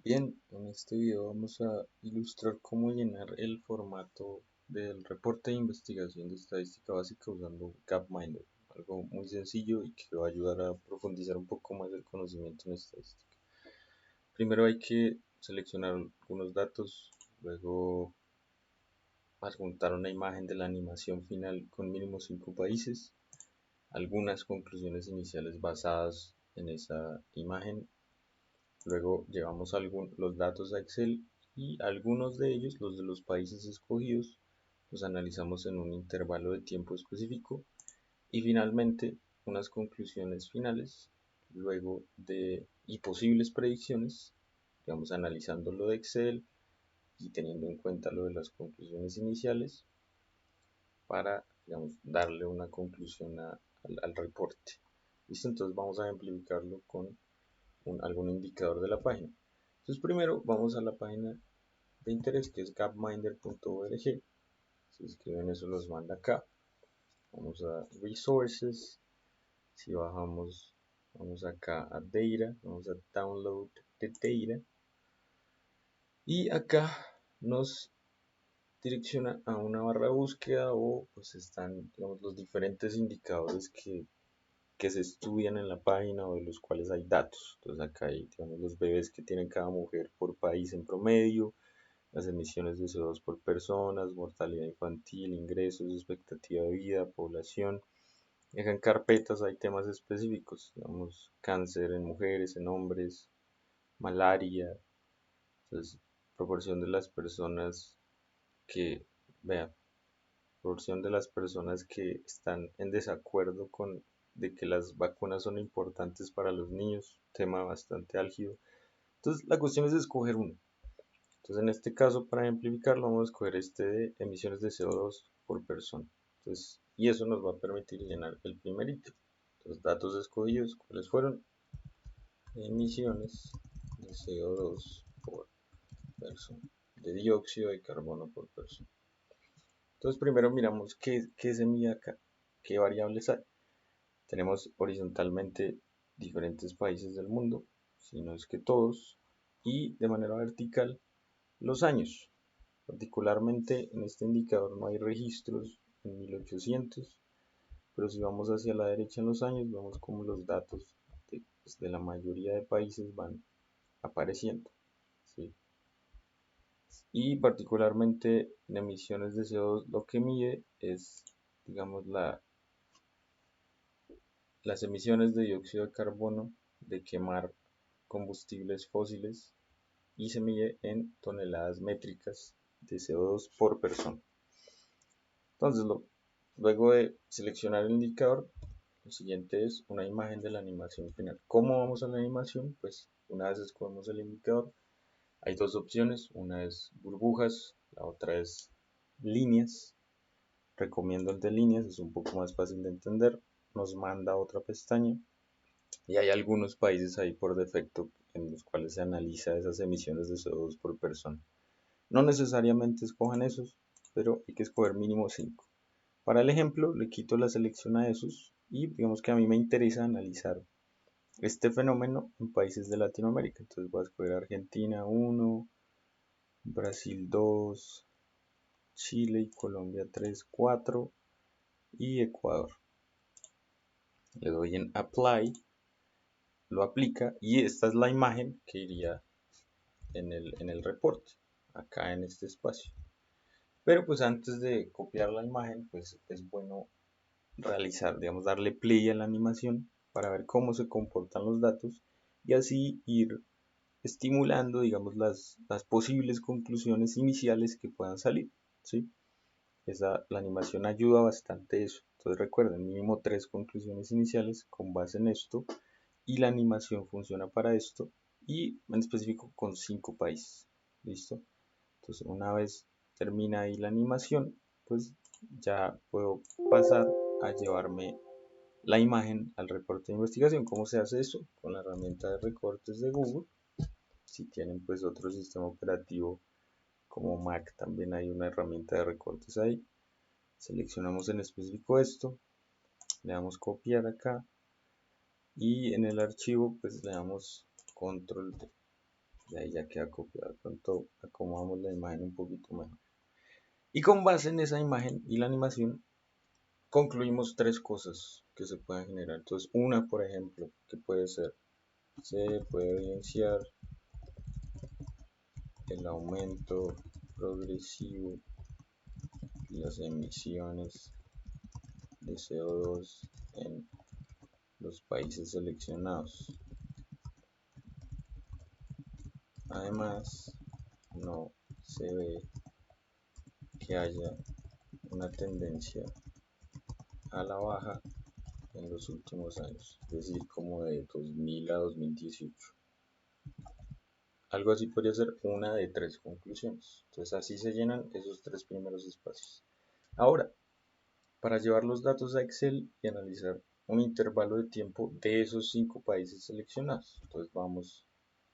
Bien, en este video vamos a ilustrar cómo llenar el formato del reporte de investigación de estadística básica usando Gapminder, algo muy sencillo y que va a ayudar a profundizar un poco más el conocimiento en estadística. Primero hay que seleccionar algunos datos, luego adjuntar una imagen de la animación final con mínimo 5 países, algunas conclusiones iniciales basadas en esa imagen. Luego llevamos los datos a Excel y algunos de ellos, los de los países escogidos, los analizamos en un intervalo de tiempo específico y finalmente unas conclusiones finales, luego y posibles predicciones, digamos analizando lo de Excel y teniendo en cuenta lo de las conclusiones iniciales para, digamos, darle una conclusión al reporte. ¿Listo? Entonces vamos a ejemplificarlo con algún indicador de la página. Entonces primero vamos a la página de interés que es gapminder.org. Si escriben eso los manda acá. Vamos a resources. Si bajamos, vamos acá a data. Vamos a download the data. Y acá nos direcciona a una barra de búsqueda o pues están, digamos, los diferentes indicadores que se estudian en la página o de los cuales hay datos. Entonces acá hay, digamos, los bebés que tiene cada mujer por país en promedio, las emisiones de CO2 por personas, mortalidad infantil, ingresos, expectativa de vida, población. Acá en carpetas hay temas específicos, digamos, cáncer en mujeres, en hombres, malaria, entonces, proporción de las personas que, vean, proporción de las personas que están en desacuerdo con de que las vacunas son importantes para los niños, tema bastante álgido. Entonces la cuestión es escoger uno. Entonces en este caso, para ejemplificarlo, vamos a escoger este de emisiones de CO2 por persona. Entonces, y eso nos va a permitir llenar el primer ítem. Entonces, datos escogidos, ¿cuáles fueron? Emisiones de CO2 por persona, de dióxido de carbono por persona. Entonces primero miramos qué se mide acá, qué variables hay. Tenemos horizontalmente diferentes países del mundo, si no es que todos, y de manera vertical los años. Particularmente en este indicador no hay registros en 1800, pero si vamos hacia la derecha en los años, vemos como los datos de la mayoría de países van apareciendo. ¿Sí? Y particularmente en emisiones de CO2 lo que mide es, digamos, las emisiones de dióxido de carbono de quemar combustibles fósiles y se mide en toneladas métricas de CO2 por persona. Entonces, luego de seleccionar el indicador, lo siguiente es una imagen de la animación final. ¿Cómo vamos a la animación? Pues una vez escogemos el indicador, hay dos opciones, una es burbujas, la otra es líneas. Recomiendo el de líneas, es un poco más fácil de entender. Nos manda a otra pestaña y hay algunos países ahí por defecto en los cuales se analiza esas emisiones de CO2 por persona. No necesariamente escojan esos, pero hay que escoger mínimo 5. Para el ejemplo, le quito la selección a esos y digamos que a mí me interesa analizar este fenómeno en países de Latinoamérica. Entonces voy a escoger Argentina 1, Brasil 2, Chile y Colombia 3, 4 y Ecuador. Le doy en Apply, lo aplica y esta es la imagen que iría en el reporte, acá en este espacio. Pero pues antes de copiar la imagen, pues es bueno realizar, digamos, darle play a la animación para ver cómo se comportan los datos y así ir estimulando, digamos, las posibles conclusiones iniciales que puedan salir, ¿sí? La animación ayuda bastante a eso. Entonces recuerden, mínimo 3 conclusiones iniciales con base en esto y la animación funciona para esto y en específico con 5 países. ¿Listo? Entonces una vez termina ahí la animación, pues ya puedo pasar a llevarme la imagen al reporte de investigación. ¿Cómo se hace eso? Con la herramienta de recortes de Google. Si tienen pues otro sistema operativo como Mac, también hay una herramienta de recortes ahí. Seleccionamos en específico esto, le damos copiar acá y en el archivo pues le damos control D. Y ahí ya queda copiado. De pronto acomodamos la imagen un poquito mejor. Y con base en esa imagen y la animación, concluimos tres cosas que se pueden generar. Entonces, una, por ejemplo, que puede ser, se puede evidenciar el aumento progresivo de las emisiones de CO2 en los países seleccionados. Además, no se ve que haya una tendencia a la baja en los últimos años, es decir, como de 2000 a 2018. Algo así podría ser una de tres conclusiones. Entonces así se llenan esos tres primeros espacios. Ahora, para llevar los datos a Excel y analizar un intervalo de tiempo de esos 5 países seleccionados. Entonces vamos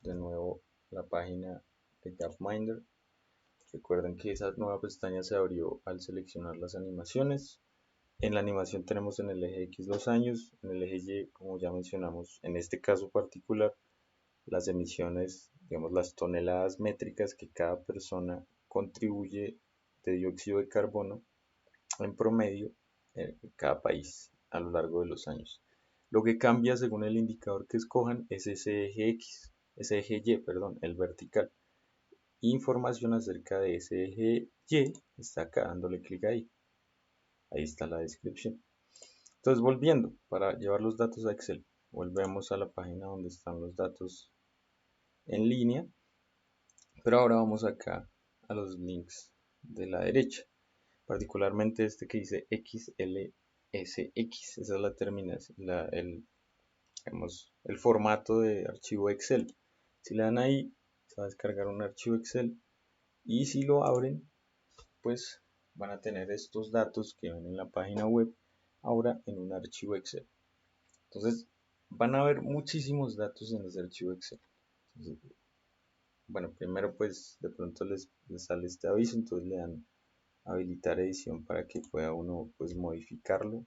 de nuevo a la página de Gapminder. Recuerden que esa nueva pestaña se abrió al seleccionar las animaciones. En la animación tenemos en el eje X los años, en el eje Y, como ya mencionamos, en este caso particular, las emisiones, digamos, las toneladas métricas que cada persona contribuye de dióxido de carbono en promedio en cada país a lo largo de los años. Lo que cambia según el indicador que escojan es ese eje X, ese eje Y, perdón, el vertical. Información acerca de ese eje Y está acá, dándole clic ahí. Ahí está la descripción. Entonces, volviendo, para llevar los datos a Excel, volvemos a la página donde están los datos en línea, pero ahora vamos acá a los links de la derecha, particularmente este que dice XLSX, esa es la terminación, el formato de archivo Excel. Si le dan ahí, se va a descargar un archivo Excel y si lo abren, pues van a tener estos datos que ven en la página web ahora en un archivo Excel. Entonces van a ver muchísimos datos en ese archivo Excel. Entonces, bueno, primero pues de pronto les sale este aviso, entonces le dan habilitar edición para que pueda uno pues modificarlo.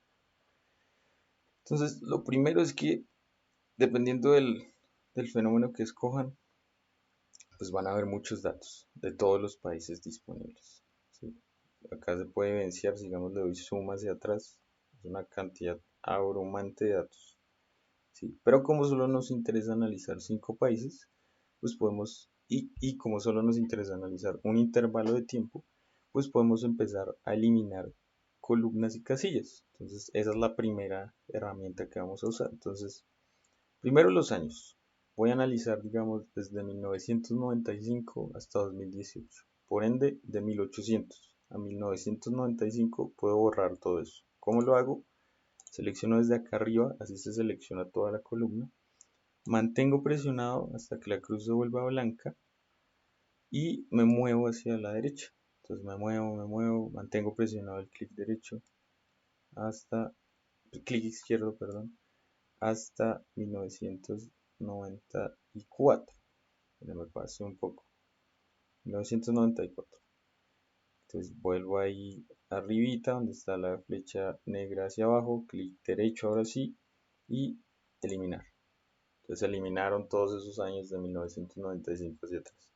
Entonces lo primero es que dependiendo del fenómeno que escojan, pues van a ver muchos datos de todos los países disponibles. ¿Sí? Acá se puede evidenciar, digamos le doy zoom hacia atrás, es una cantidad abrumante de datos. ¿Sí? Pero como solo nos interesa analizar 5 países, pues podemos, y como solo nos interesa analizar un intervalo de tiempo, pues podemos empezar a eliminar columnas y casillas. Entonces esa es la primera herramienta que vamos a usar. Entonces, primero los años. Voy a analizar, digamos, desde 1995 hasta 2018. Por ende, de 1800 a 1995 puedo borrar todo eso. ¿Cómo lo hago? Selecciono desde acá arriba, así se selecciona toda la columna. Mantengo presionado hasta que la cruz se vuelva blanca y me muevo hacia la derecha. Entonces me muevo, mantengo presionado el clic derecho hasta el clic izquierdo, perdón, hasta 1994. Me pasé un poco. 1994. Entonces vuelvo ahí arribita donde está la flecha negra hacia abajo, clic derecho ahora sí y eliminar. Entonces eliminaron todos esos años de 1995 hacia atrás.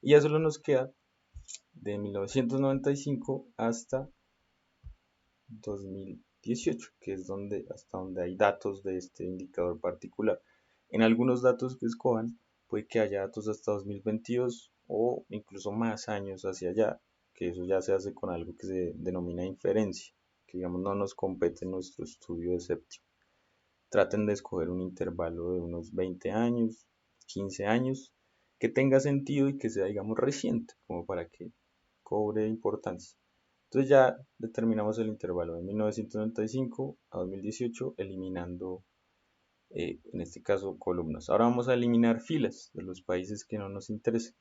Y ya solo nos queda de 1995 hasta 2018, que es hasta donde hay datos de este indicador particular. En algunos datos que escojan, puede que haya datos hasta 2022 o incluso más años hacia allá, que eso ya se hace con algo que se denomina inferencia, que digamos no nos compete en nuestro estudio de séptimo. Traten de escoger un intervalo de unos 20 años, 15 años, que tenga sentido y que sea, digamos, reciente, como para que cobre importancia. Entonces ya determinamos el intervalo de 1995 a 2018, eliminando, en este caso, columnas. Ahora vamos a eliminar filas de los países que no nos interesan.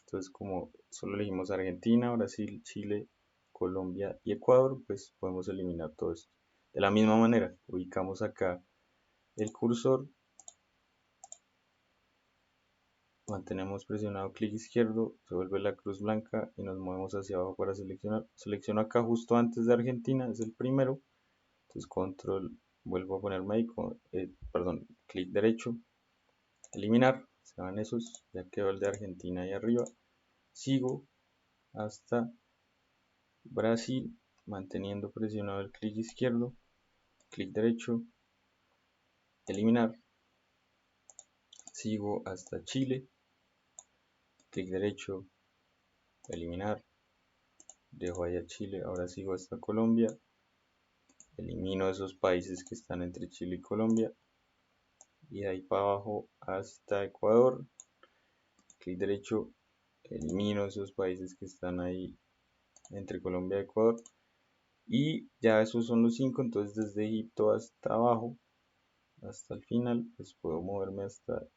Entonces, como solo elegimos Argentina, Brasil, Chile, Colombia y Ecuador, pues podemos eliminar todo esto. De la misma manera, ubicamos acá el cursor, mantenemos presionado clic izquierdo, se vuelve la cruz blanca y nos movemos hacia abajo para seleccionar. Selecciono acá justo antes de Argentina, es el primero. Entonces control, vuelvo a ponerme ahí, perdón, clic derecho, eliminar. se van esos, ya quedó el de Argentina ahí arriba. Sigo hasta Brasil, manteniendo presionado el clic izquierdo, clic derecho, eliminar. Sigo hasta Chile, clic derecho, eliminar. Dejo ahí a Chile, ahora sigo hasta Colombia, elimino esos países que están entre Chile y Colombia, y de ahí para abajo hasta Ecuador, clic derecho, elimino esos países que están ahí entre Colombia y Ecuador, y ya esos son los 5. Entonces desde Egipto hasta abajo, hasta el final, pues puedo moverme hasta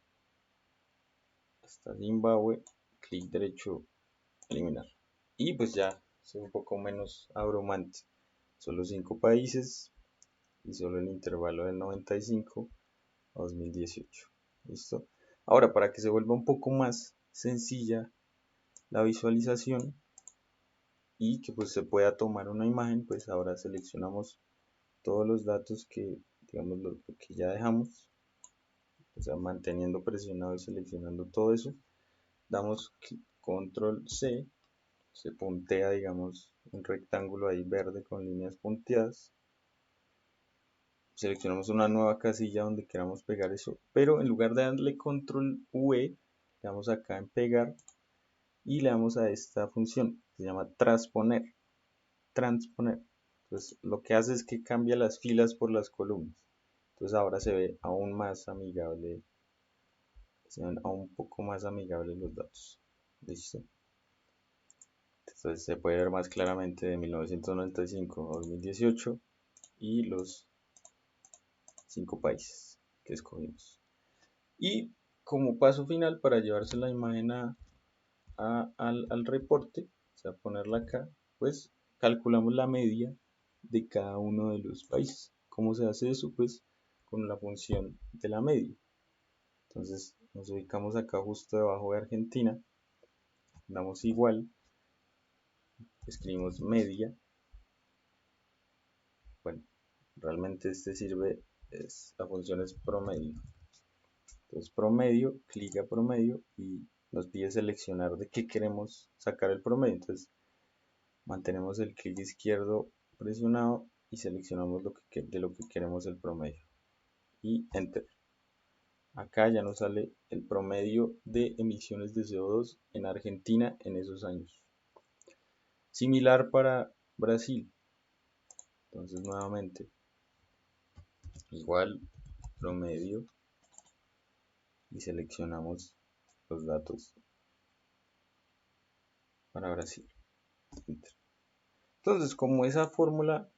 Zimbabue, clic derecho, eliminar. Y pues ya es un poco menos abrumante, solo 5 países y solo el intervalo del 95 a 2018. ¿Listo? Ahora, para que se vuelva un poco más sencilla la visualización y que pues se pueda tomar una imagen, pues ahora seleccionamos todos los datos que, digamos, lo que ya dejamos, o sea, manteniendo presionado y seleccionando todo eso, damos control C, se puntea, digamos, un rectángulo ahí verde con líneas punteadas, seleccionamos una nueva casilla donde queramos pegar eso, pero en lugar de darle control V, le damos acá en pegar y le damos a esta función, que se llama transponer. Entonces lo que hace es que cambia las filas por las columnas. Entonces ahora se ve aún más amigable, se ven aún un poco más amigables los datos. ¿Listo? Entonces se puede ver más claramente de 1995 a 2018 y los 5 países que escogimos. Y como paso final, para llevarse la imagen al reporte, o sea, ponerla acá, pues calculamos la media de cada uno de los países. ¿Cómo se hace eso? Pues con la función de la media. Entonces nos ubicamos acá justo debajo de Argentina, damos igual, escribimos media. Bueno, realmente este sirve, la función es promedio. Entonces promedio, clic a promedio y nos pide seleccionar de qué queremos sacar el promedio. Entonces mantenemos el clic izquierdo presionado y seleccionamos de lo que queremos el promedio. Y enter. Acá ya nos sale el promedio de emisiones de CO2 en Argentina en esos años. Similar para Brasil. Entonces nuevamente, igual promedio y seleccionamos los datos para Brasil. Enter. Entonces, como esa fórmula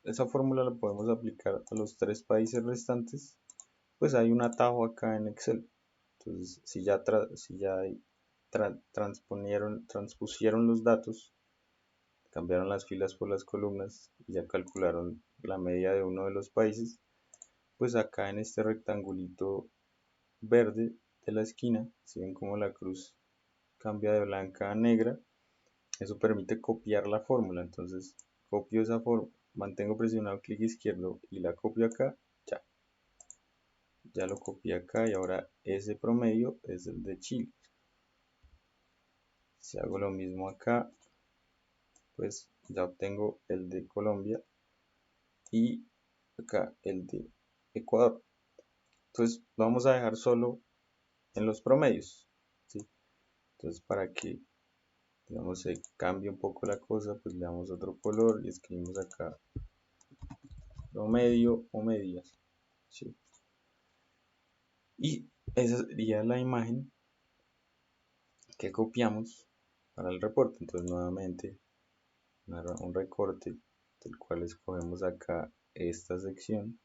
la podemos aplicar a los 3 países restantes, pues hay un atajo acá en Excel. Entonces, si ya transpusieron los datos, cambiaron las filas por las columnas y ya calcularon la media de uno de los países, pues acá en este rectangulito verde de la esquina, si ven como la cruz cambia de blanca a negra, eso permite copiar la fórmula. Entonces copio esa fórmula, mantengo presionado clic izquierdo y la copio acá, ya lo copié acá y ahora ese promedio es el de Chile. Si hago lo mismo acá, pues ya obtengo el de Colombia y acá el de Ecuador. Entonces lo vamos a dejar solo en los promedios, ¿sí? Entonces para que, digamos, se cambie un poco la cosa, pues le damos otro color y escribimos acá promedio o medias, ¿sí? Y esa sería la imagen que copiamos para el reporte. Entonces nuevamente un recorte del cual escogemos acá esta sección,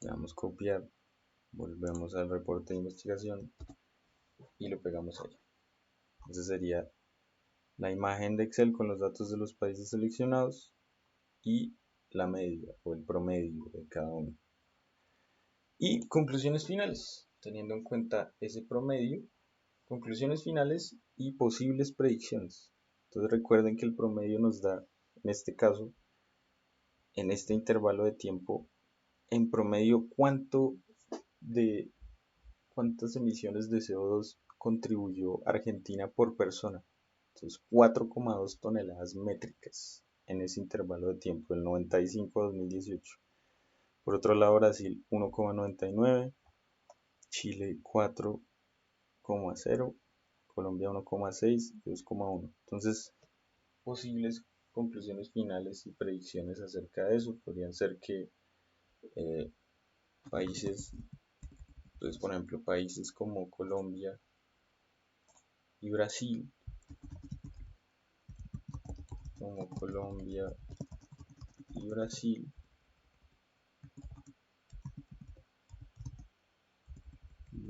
le damos copiar, volvemos al reporte de investigación y lo pegamos ahí. Esa sería la imagen de Excel con los datos de los países seleccionados y la media o el promedio de cada uno. Y conclusiones finales, teniendo en cuenta ese promedio, conclusiones finales y posibles predicciones. Entonces recuerden que el promedio nos da, en este caso, en este intervalo de tiempo, en promedio cuánto de cuántas emisiones de CO2 contribuyó Argentina por persona. Entonces, 4,2 toneladas métricas en ese intervalo de tiempo, del 95 a 2018. Por otro lado, Brasil 1,99, Chile 4,0, Colombia 1,6 y 2,1. Entonces, posibles conclusiones finales y predicciones acerca de eso podrían ser que eh, países, entonces por ejemplo, países como Colombia y Brasil, como Colombia y Brasil,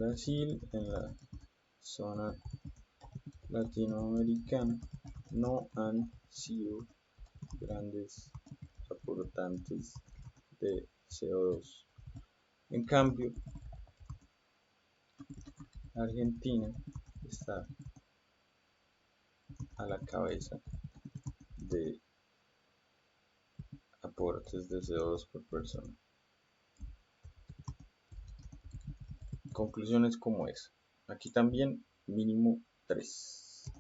en la zona latinoamericana no han sido grandes aportantes de CO2. En cambio, Argentina está a la cabeza de aportes de CO2 por persona. Conclusiones como esa. Aquí también mínimo 3.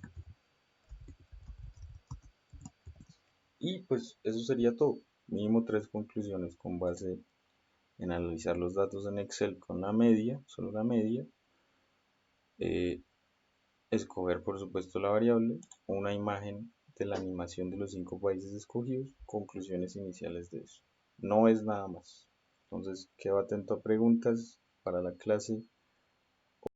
Y pues eso sería todo. Mínimo 3 conclusiones con base en analizar los datos en Excel con la media, solo la media. Escoger por supuesto la variable, una imagen de la animación de los 5 países escogidos, conclusiones iniciales de eso. No es nada más. Entonces quedo atento a preguntas para la clase